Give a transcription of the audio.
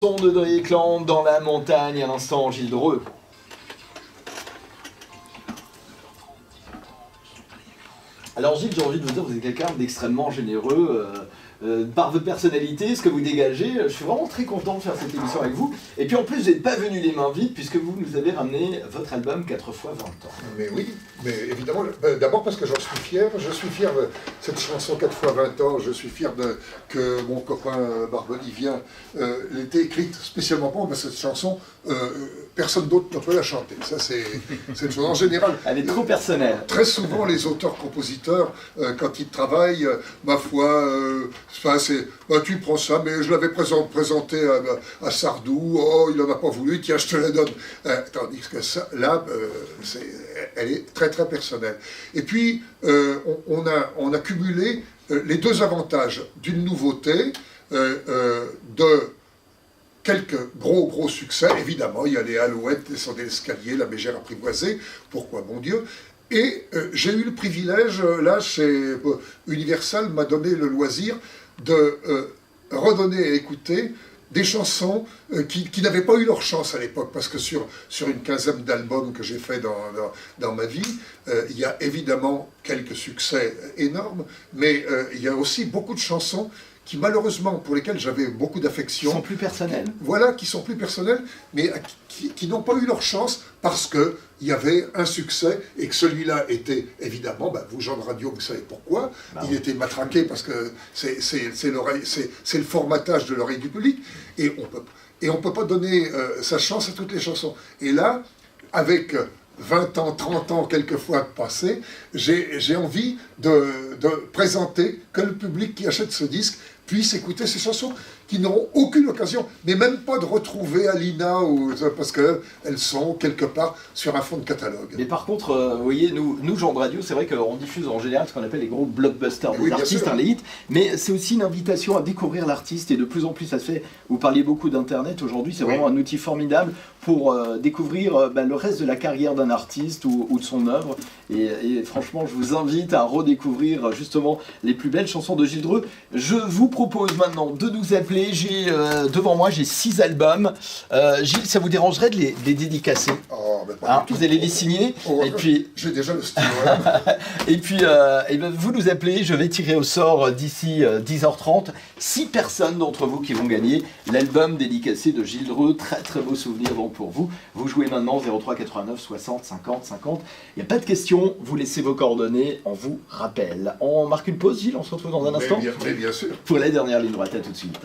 Son de Dricland dans la montagne, à l'instant, Gilles Dreux. Alors Gilles, j'ai envie de vous dire, vous êtes quelqu'un d'extrêmement généreux. Par votre personnalité, ce que vous dégagez, je suis vraiment très content de faire cette émission avec vous. Et puis en plus, vous n'êtes pas venu les mains vides, puisque vous nous avez ramené votre album 4 fois 20 ans. Mais oui, mais évidemment, d'abord parce que j'en suis fier. Je suis fier de cette chanson 4 fois 20 ans. Je suis fier que mon copain Barbelivien l'ait été écrite spécialement pour moi. Cette chanson, personne d'autre ne peut la chanter. Ça, c'est une chose en général. Elle est trop personnelle. Très souvent, les auteurs-compositeurs, quand ils travaillent, ma foi, tu prends ça, mais je l'avais présenté à Sardou, oh, il n'en a pas voulu, tiens, je te la donne. Tandis que ça, là, elle est très très personnelle. Et puis, on a cumulé les deux avantages d'une nouveauté, de quelques gros succès. Évidemment, il y a les Alouettes, Descendez l'escalier, La Mégère apprivoisée, pourquoi mon Dieu. Et j'ai eu le privilège, là, chez Universal, m'a donné le loisir de redonner à écouter des chansons qui n'avaient pas eu leur chance à l'époque, parce que sur une quinzaine d'albums que j'ai fait dans ma vie, il y a évidemment quelques succès énormes, mais il y a aussi beaucoup de chansons qui malheureusement, pour lesquelles j'avais beaucoup d'affection. Qui sont plus personnelles. Voilà, qui sont plus personnelles, mais qui n'ont pas eu leur chance parce qu'il y avait un succès et que celui-là était, évidemment, vous gens de radio, vous savez pourquoi, il était matraqué parce que c'est le formatage de l'oreille du public, et on peut pas donner sa chance à toutes les chansons. Et là, avec 20 ans, 30 ans, quelquefois passés, j'ai envie de présenter que le public qui achète ce disque puisse écouter ces chansons qui n'auront aucune occasion, mais même pas de retrouver Alina, parce qu'elles sont quelque part sur un fond de catalogue. Mais par contre, vous voyez, nous gens de radio, c'est vrai qu'on diffuse en général ce qu'on appelle les gros blockbusters des artistes, les hits, mais c'est aussi une invitation à découvrir l'artiste, et de plus en plus ça se fait. Vous parliez beaucoup d'Internet, aujourd'hui c'est vraiment un outil formidable pour découvrir le reste de la carrière d'un artiste ou de son œuvre, et franchement je vous invite à redécouvrir justement les plus belles chansons de Gilles Dreux. Je vous propose maintenant de nous appeler. Devant moi, j'ai 6 albums. Gilles, ça vous dérangerait de les dédicacer? Vous allez les signer. Et puis, j'ai déjà le stylo. et puis, vous nous appelez. Je vais tirer au sort d'ici 10h30 6 personnes d'entre vous qui vont gagner l'album dédicacé de Gilles Dreux. Très très beaux souvenirs pour vous. Vous jouez maintenant 03 89 60 50 50. Il n'y a pas de questions. Vous laissez vos coordonnées. On vous rappelle. On marque une pause, Gilles. On se retrouve dans un instant. Mais bien sûr. Pour la dernière ligne droite. À tout de suite.